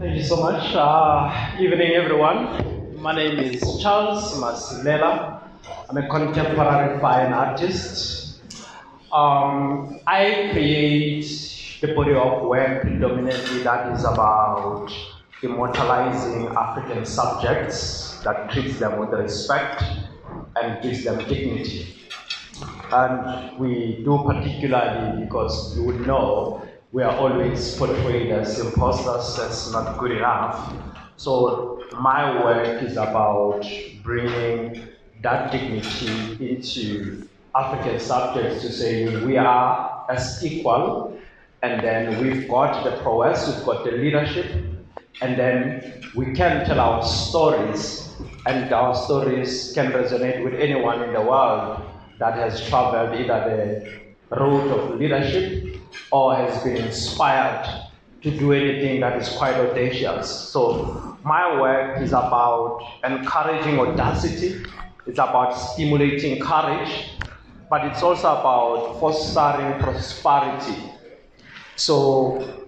Thank you so much. Evening, everyone. My name is Charles Masilela. I'm a contemporary fine artist. I create the body of work predominantly that is about immortalizing African subjects, that treats them with respect and gives them dignity. And we do particularly because you would know we are always portrayed as imposters, that's not good enough. So my work is about bringing that dignity into African subjects to say we are as equal, and then we've got the prowess, we've got the leadership, and then we can tell our stories, and our stories can resonate with anyone in the world that has traveled either the road of leadership or has been inspired to do anything that is quite audacious. So my work is about encouraging audacity, it's about stimulating courage, but it's also about fostering prosperity. So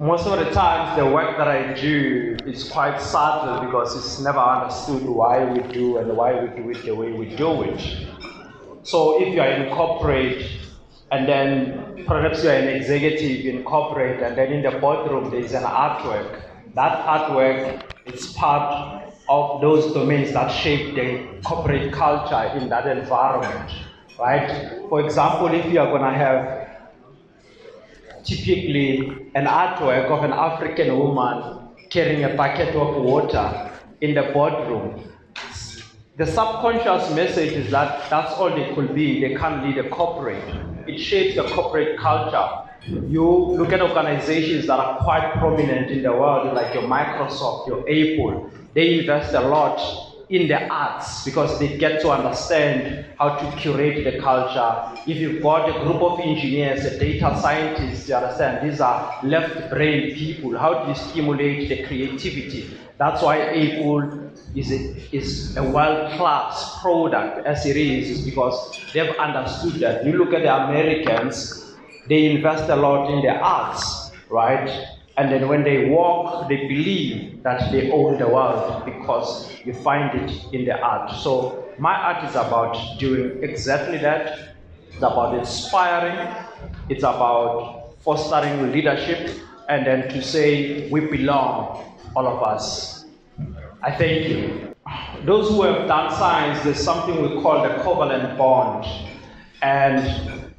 most of the times the work that I do is quite subtle because it's never understood why we do and why we do it the way we do it. So if you are in corporate and then perhaps you are an executive in corporate and then in the boardroom there is an artwork, that artwork is part of those domains that shape the corporate culture in that environment, right? For example, if you are going to have typically an artwork of an African woman carrying a bucket of water in the boardroom, the subconscious message is that that's all they could be. They can't lead a corporate. It shapes the corporate culture. You look at organizations that are quite prominent in the world, like your Microsoft, your Apple. They invest a lot in the arts because they get to understand how to curate the culture. If you've got a group of engineers, a data scientists, you understand these are left-brain people. How do you stimulate the creativity? That's why Apple is a world-class product as it is because they've understood that. You look at the Americans, they invest a lot in the arts, right? And then when they walk, they believe that they own the world because you find it in the art. So my art is about doing exactly that. It's about inspiring, it's about fostering leadership, and then to say we belong, all of us. I thank you. Those who have done science, there's something we call the covalent bond. And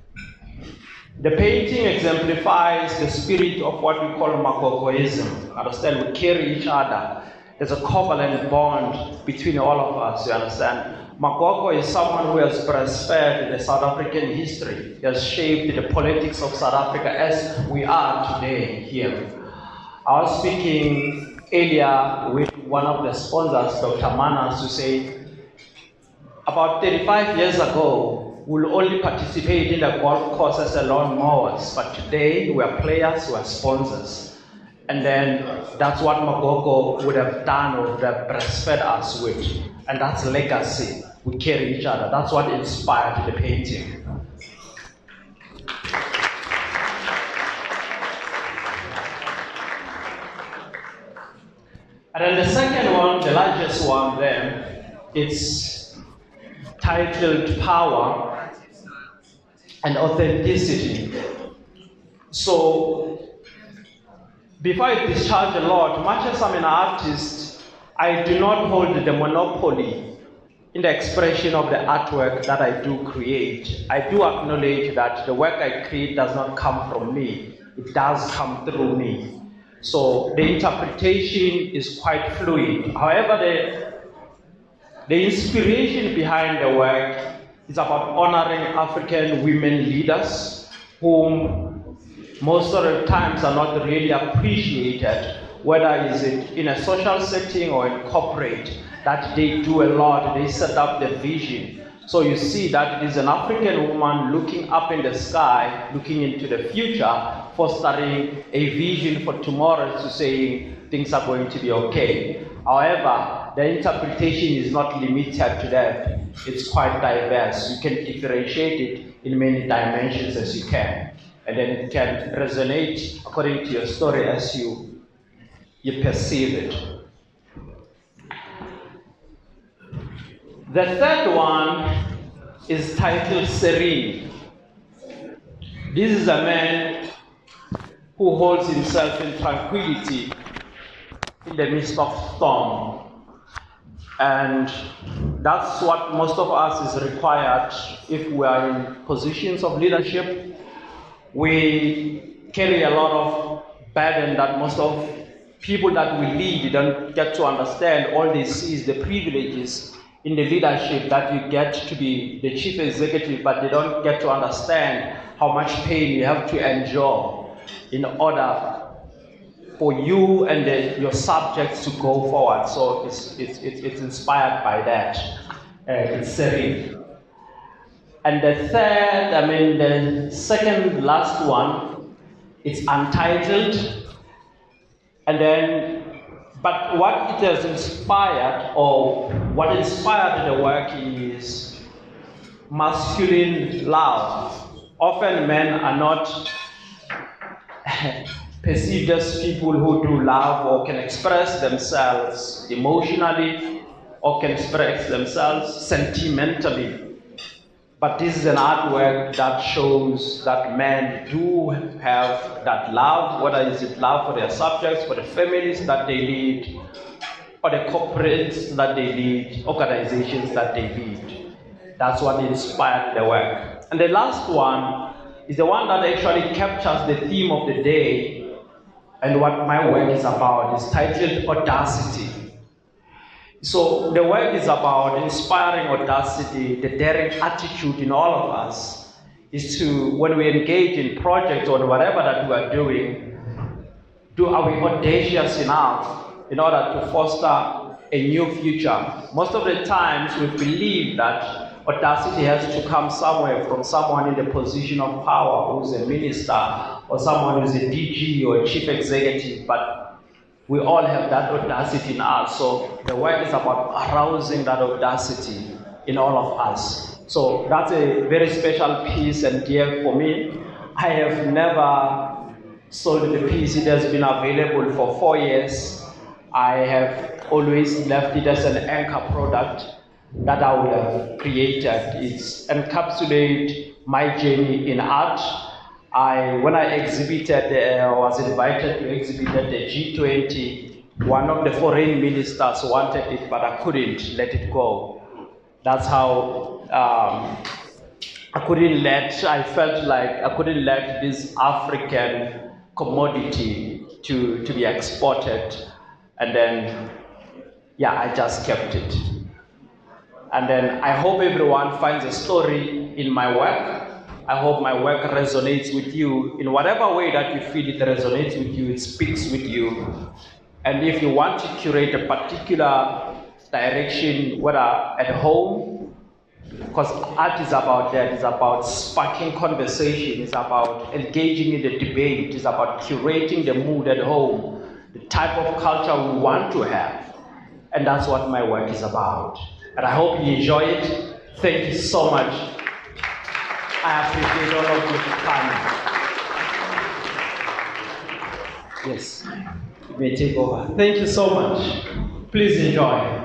the painting exemplifies the spirit of what we call Magogoism. Understand? We carry each other. There's a covalent bond between all of us, you understand? Magogo is someone who has breastfed the South African history. He has shaped the politics of South Africa as we are today here. I was speaking earlier with one of the sponsors, Dr. Manas, to say, about 35 years ago, we'll only participate in the golf course as a lawnmowers, but today we are players, we are sponsors. And then that's what Magogo would have done or would have breastfed us with. And that's legacy. We carry each other. That's what inspired the painting. And then the second one, the largest one there, it's titled Power and Authenticity. So, before I discharge a lot, much as I'm an artist, I do not hold the monopoly in the expression of the artwork that I do create. I do acknowledge that the work I create does not come from me. It does come through me. So the interpretation is quite fluid. However, the inspiration behind the work is about honoring African women leaders whom most of the times are not really appreciated, whether is it in a social setting or in corporate, that they do a lot, they set up the vision. So you see that it is an African woman looking up in the sky, looking into the future, fostering a vision for tomorrow to say things are going to be okay. However, the interpretation is not limited to that. It's quite diverse. You can differentiate it in many dimensions as you can. and then it can resonate according to your story as you perceive it. The third one is titled Serene. This is a man who holds himself in tranquility in the midst of storm. And that's what most of us is required if we are in positions of leadership. We carry a lot of burden that most of people that we lead don't get to understand. All they see is the privileges in the leadership that you get to be the chief executive, but they don't get to understand how much pain you have to endure in order for you and your subjects to go forward. So it's inspired by that. It's serene. And the second last one, it's untitled. And then, but what it has inspired, or what inspired the work, is masculine love. Often men are not perceived as people who do love or can express themselves emotionally or can express themselves sentimentally. But this is an artwork that shows that men do have that love, whether it's love for their subjects, for the families that they lead, or the corporates that they lead, organizations that they lead. That's what inspired the work. And the last one is the one that actually captures the theme of the day and what my work is about. It's titled Audacity. So the work is about inspiring audacity, the daring attitude in all of us, is to, when we engage in projects or whatever that we are doing, are we audacious enough in order to foster a new future? Most of the times we believe that audacity has to come somewhere from someone in the position of power, who's a minister, or someone who's a DG or a chief executive, but we all have that audacity in us. So the work is about arousing that audacity in all of us. So that's a very special piece and dear for me. I have never sold the piece. It has been available for 4 years. I have always left it as an anchor product that I would have created. It's encapsulates my journey in art. When I exhibited, I was invited to exhibit at the G20. One of the foreign ministers wanted it, but I couldn't let it go. That's how I felt like I couldn't let this African commodity to be exported. And then, I just kept it. And then I hope everyone finds a story in my work. I hope my work resonates with you in whatever way that you feel it resonates with you, it speaks with you. And if you want to curate a particular direction, whether at home, because art is about that, it's about sparking conversation, it's about engaging in the debate, it's about curating the mood at home, the type of culture we want to have. And that's what my work is about. And I hope you enjoy it. Thank you so much. I appreciate all of your time. Yes, you may take over. Thank you so much. Please enjoy.